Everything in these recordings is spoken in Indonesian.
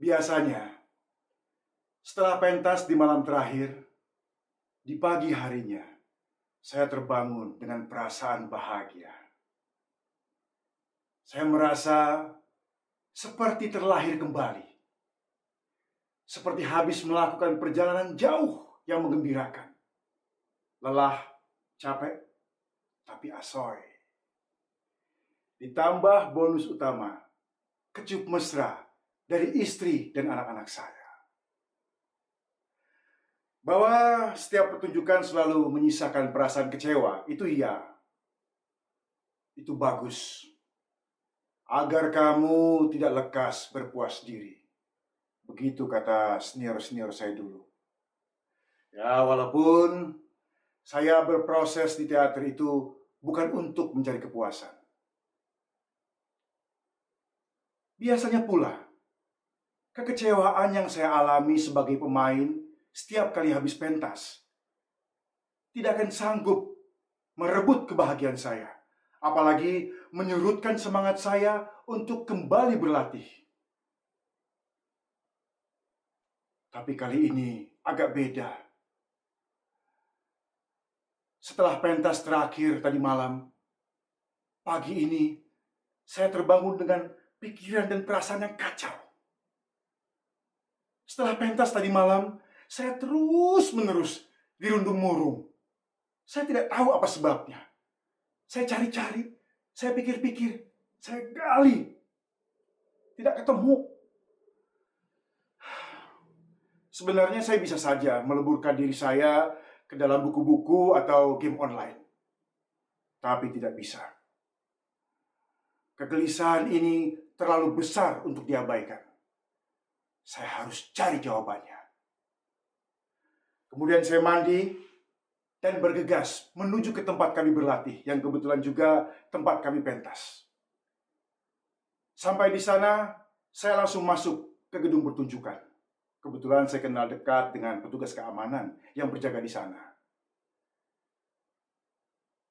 Biasanya, setelah pentas di malam terakhir, di pagi harinya, saya terbangun dengan perasaan bahagia. Saya merasa seperti terlahir kembali. Seperti habis melakukan perjalanan jauh yang menggembirakan. Lelah, capek, tapi asoy. Ditambah bonus utama, kecup mesra dari istri dan anak-anak saya. Bahwa setiap pertunjukan selalu menyisakan perasaan kecewa, itu iya. Itu bagus. Agar kamu tidak lekas berpuas diri. Begitu kata senior-senior saya dulu. Ya, walaupun saya berproses di teater itu bukan untuk mencari kepuasan. Biasanya pula, kekecewaan yang saya alami sebagai pemain setiap kali habis pentas tidak akan sanggup merebut kebahagiaan saya, apalagi menyurutkan semangat saya untuk kembali berlatih. Tapi kali ini agak beda. Setelah pentas terakhir tadi malam, pagi ini saya terbangun dengan pikiran dan perasaan yang kacau. Setelah pentas tadi malam, saya terus-menerus dirundung murung. Saya tidak tahu apa sebabnya. Saya cari-cari, saya pikir-pikir, saya gali. Tidak ketemu. Sebenarnya saya bisa saja meleburkan diri saya ke dalam buku-buku atau game online. Tapi tidak bisa. Kegelisahan ini terlalu besar untuk diabaikan. Saya harus cari jawabannya. Kemudian saya mandi dan bergegas menuju ke tempat kami berlatih, yang kebetulan juga tempat kami pentas. Sampai di sana, saya langsung masuk ke gedung pertunjukan. Kebetulan saya kenal dekat dengan petugas keamanan yang berjaga di sana.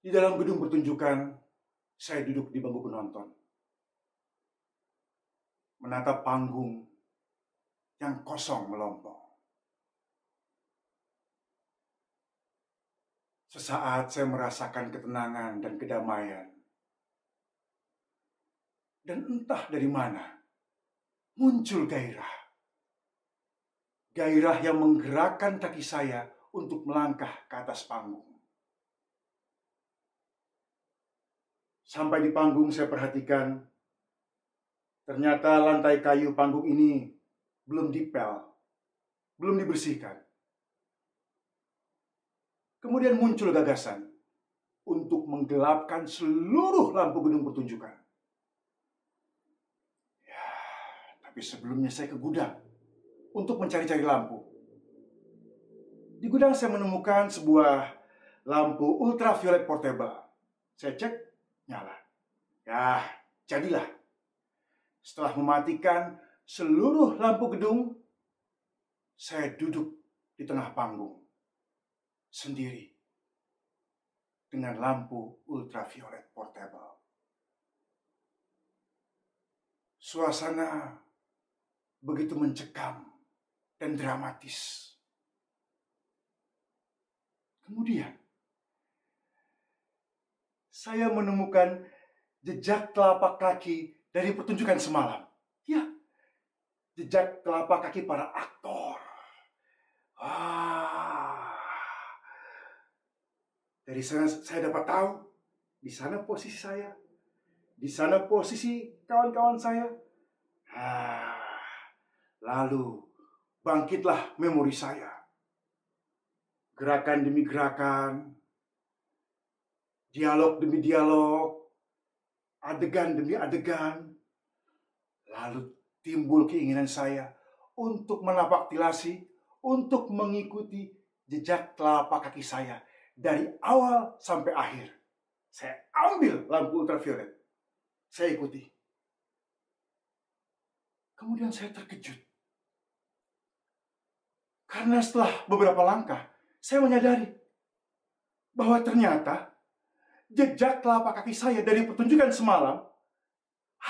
Di dalam gedung pertunjukan, saya duduk di bangku penonton. Menatap panggung yang kosong melompong. Sesaat saya merasakan ketenangan dan kedamaian. Dan entah dari mana, muncul gairah. Gairah yang menggerakkan kaki saya untuk melangkah ke atas panggung. Sampai di panggung saya perhatikan, ternyata lantai kayu panggung ini belum dipel, belum dibersihkan. Kemudian muncul gagasan untuk menggelapkan seluruh lampu gedung pertunjukan. Ya, tapi sebelumnya saya ke gudang untuk mencari-cari lampu. Di gudang saya menemukan sebuah lampu ultraviolet portable. Saya cek, nyala. Ya, jadilah. Setelah mematikan seluruh lampu gedung, saya duduk di tengah panggung sendiri dengan lampu ultraviolet portable. Suasana begitu mencekam dan dramatis. Kemudian, saya menemukan jejak telapak kaki dari pertunjukan semalam. Ya, jejak telapak kaki para aktor. Dari sana saya dapat tahu, di sana posisi saya, di sana posisi kawan-kawan saya. Lalu bangkitlah memori saya. Gerakan demi gerakan, dialog demi dialog, adegan demi adegan. Lalu timbul keinginan saya untuk menapaktilasi, untuk mengikuti jejak telapak kaki saya dari awal sampai akhir. Saya ambil lampu ultraviolet, saya ikuti. Kemudian saya terkejut. Karena setelah beberapa langkah, saya menyadari bahwa ternyata jejak telapak kaki saya dari pertunjukan semalam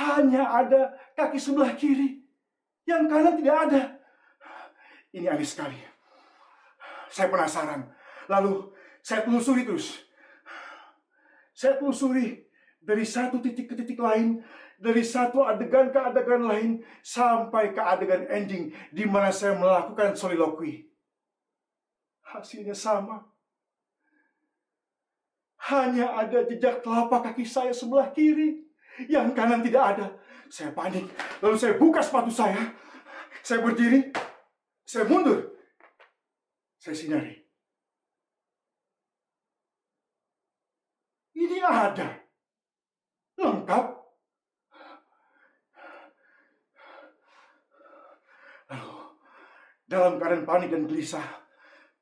hanya ada kaki sebelah kiri Yang kanan tidak ada. Ini aneh sekali. Saya penasaran. Lalu saya telusuri terus. Saya telusuri dari satu titik ke titik lain, dari satu adegan ke adegan lain, sampai ke adegan ending di mana saya melakukan soliloquy. Hasilnya sama. Hanya ada jejak telapak kaki saya sebelah kiri. Yang kanan tidak ada. Saya panik. Lalu saya buka sepatu saya. Saya berdiri. Saya mundur. Saya sinari. Ini ada. Lengkap. Lalu, dalam keadaan panik dan gelisah,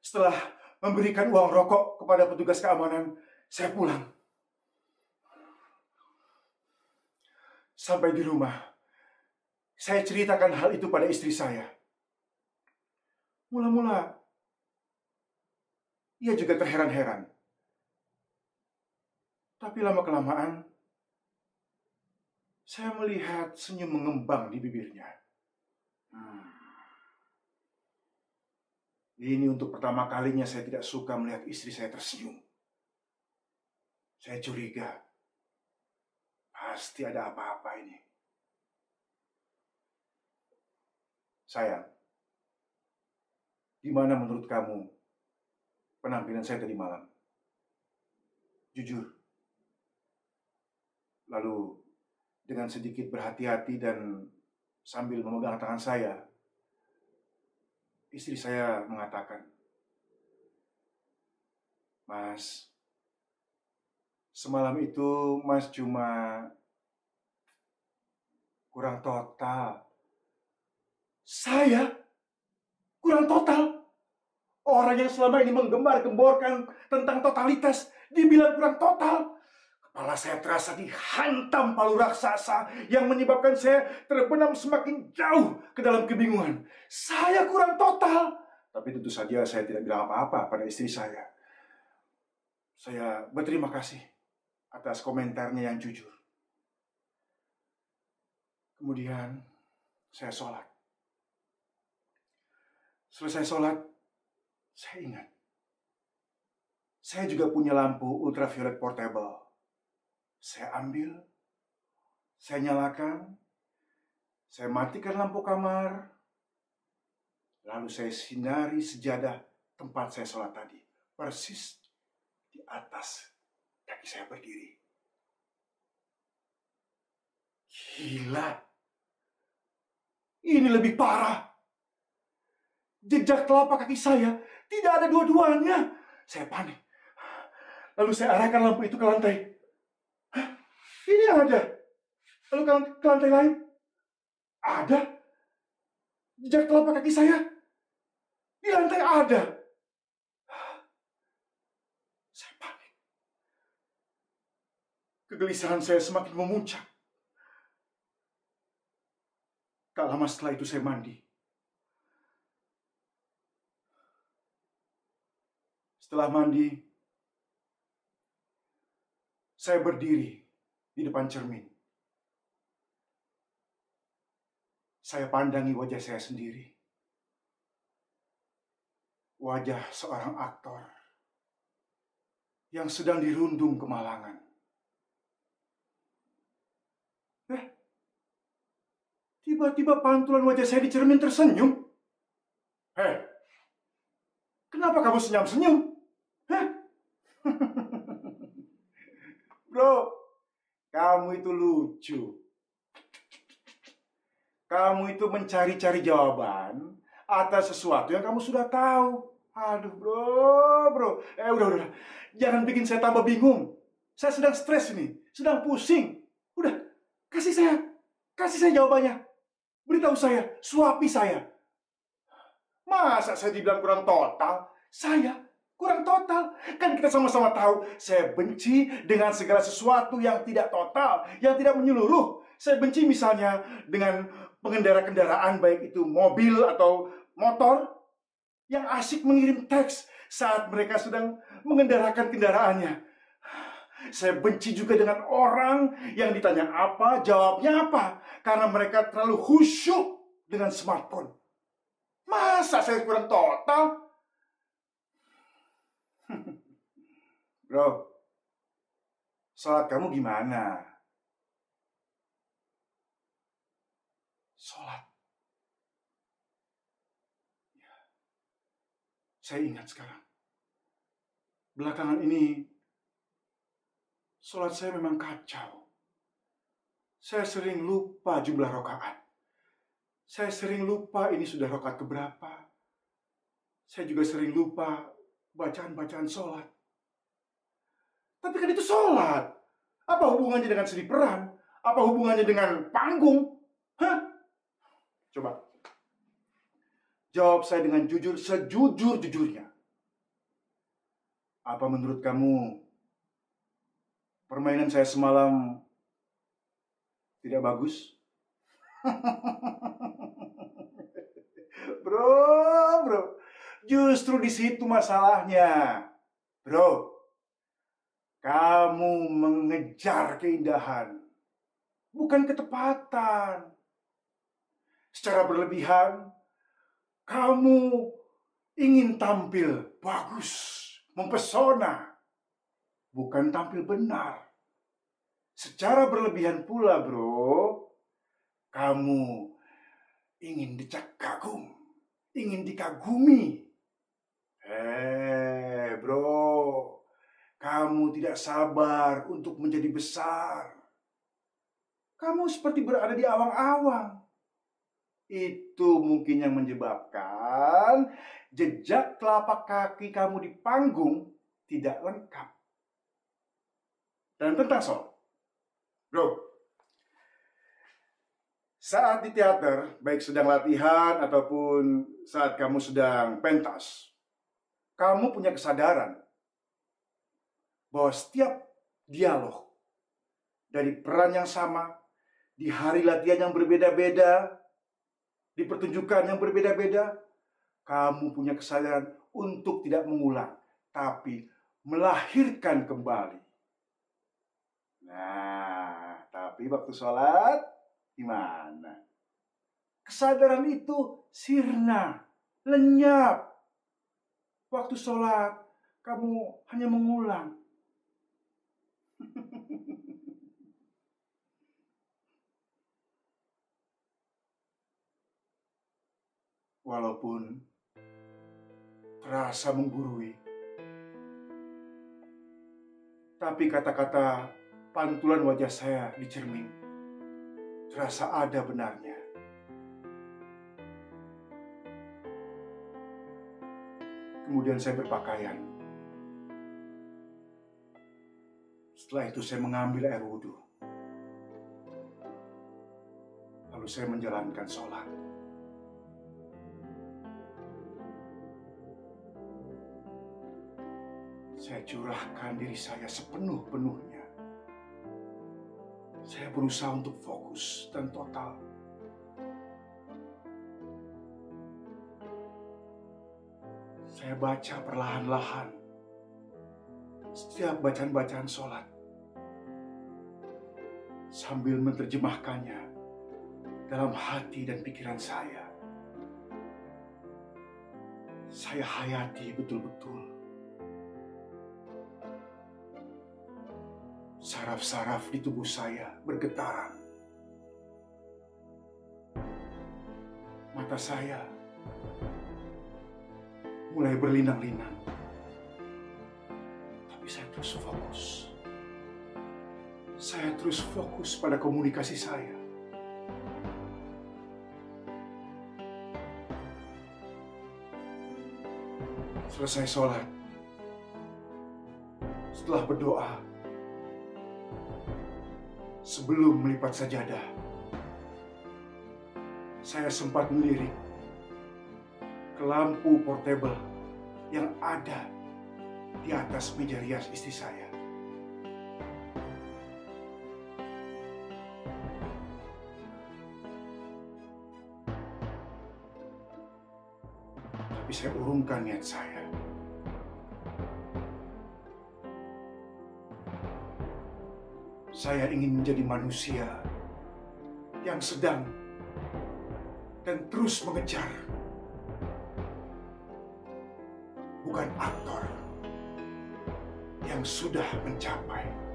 setelah memberikan uang rokok kepada petugas keamanan, saya pulang. Sampai di rumah, saya ceritakan hal itu pada istri saya. Mula-mula, ia juga terheran-heran. Tapi lama-kelamaan, saya melihat senyum mengembang di bibirnya. Ini untuk pertama kalinya saya tidak suka melihat istri saya tersenyum. Saya curiga. Pasti ada apa-apa ini. Sayang, gimana menurut kamu penampilan saya tadi malam? Jujur. Lalu dengan sedikit berhati-hati dan sambil memegang tangan saya, istri saya mengatakan, "Mas, semalam itu Mas cuma kurang total." Saya? Kurang total? Orang yang selama ini menggembar-gemborkan tentang totalitas dibilang kurang total. Kepala saya terasa dihantam palu raksasa yang menyebabkan saya terbenam semakin jauh ke dalam kebingungan. Saya kurang total. Tapi tentu saja saya tidak bilang apa-apa pada istri saya. Saya berterima kasih atas komentarnya yang jujur. Kemudian saya sholat. Selesai sholat, saya ingat. Saya juga punya lampu ultraviolet portable. Saya ambil, saya nyalakan, saya matikan lampu kamar, lalu saya sinari sejadah tempat saya sholat tadi, persis di atas kaki saya berdiri. Gila, ini lebih parah. Jejak telapak kaki saya tidak ada dua-duanya. Saya panik. Lalu saya arahkan lampu itu ke lantai. Hah? Ini ada. Lalu ke lantai lain. Ada. Jejak telapak kaki saya di lantai ada. Saya panik. Kegelisahan saya semakin memuncak. Tak lama setelah itu saya mandi. Setelah mandi, saya berdiri di depan cermin. Saya pandangi wajah saya sendiri. Wajah seorang aktor yang sedang dirundung kemalangan. Tiba-tiba pantulan wajah saya di cermin tersenyum. Hei, kenapa kamu senyum-senyum? Bro, kamu itu lucu. Kamu itu mencari-cari jawaban atas sesuatu yang kamu sudah tahu. Aduh bro. Udah. Jangan bikin saya tambah bingung. Saya sedang stres ini, sedang pusing. Udah, kasih saya jawabannya. Beritahu saya, suapi saya. Masa saya dibilang kurang total? Saya kurang total. Kan kita sama-sama tahu saya benci dengan segala sesuatu yang tidak total, yang tidak menyeluruh. Saya benci misalnya dengan pengendara kendaraan, baik itu mobil atau motor, yang asik mengirim teks saat mereka sedang mengendarakan kendaraannya. Saya benci juga dengan orang yang ditanya apa, jawabnya apa. Karena mereka terlalu khusyuk dengan smartphone. Masa saya kurang total? Bro, sholat kamu gimana? Sholat. Ya, saya ingat sekarang. Belakangan ini, sholat saya memang kacau. Saya sering lupa jumlah rakaat. Saya sering lupa ini sudah rakaat keberapa. Saya juga sering lupa bacaan-bacaan sholat. Tapi kan itu sholat. Apa hubungannya dengan seni peran? Apa hubungannya dengan panggung? Hah? Coba. Jawab saya dengan jujur, sejujur-jujurnya. Apa menurut kamu permainan saya semalam tidak bagus? Bro, justru di situ masalahnya. Bro, kamu mengejar keindahan, bukan ketepatan. Secara berlebihan, kamu ingin tampil bagus, mempesona, bukan tampil benar. Secara berlebihan pula, bro, kamu ingin dicap kagum, ingin dikagumi. Bro, kamu tidak sabar untuk menjadi besar. Kamu seperti berada di awang-awang. Itu mungkin yang menyebabkan jejak telapak kaki kamu di panggung tidak lengkap. Dan tentang sholat, bro, saat di teater, baik sedang latihan ataupun saat kamu sedang pentas, kamu punya kesadaran bahwa setiap dialog dari peran yang sama, di hari latihan yang berbeda-beda, di pertunjukan yang berbeda-beda, kamu punya kesadaran untuk tidak mengulang, tapi melahirkan kembali. Nah, tapi waktu sholat, gimana? Kesadaran itu sirna, lenyap. Waktu sholat, kamu hanya mengulang. Walaupun terasa menggurui, tapi kata-kata pantulan wajah saya di cermin terasa ada benarnya. Kemudian saya berpakaian. Setelah itu saya mengambil air wudhu. Lalu saya menjalankan sholat. Saya curahkan diri saya sepenuh-penuhnya. Saya berusaha untuk fokus dan total. Saya baca perlahan-lahan setiap bacaan-bacaan sholat, sambil menerjemahkannya dalam hati dan pikiran saya. Saya hayati betul-betul. Saraf-saraf di tubuh saya bergetaran. Mata saya mulai berlinang-linang. Tapi saya terus fokus. Saya terus fokus pada komunikasi saya. Selesai sholat, setelah berdoa, sebelum melipat sajadah, saya sempat melirik ke lampu portable yang ada di atas meja rias istri saya. Tapi saya urungkan niat saya. Saya ingin menjadi manusia yang sedang dan terus mengejar. Bukan aktor yang sudah mencapai.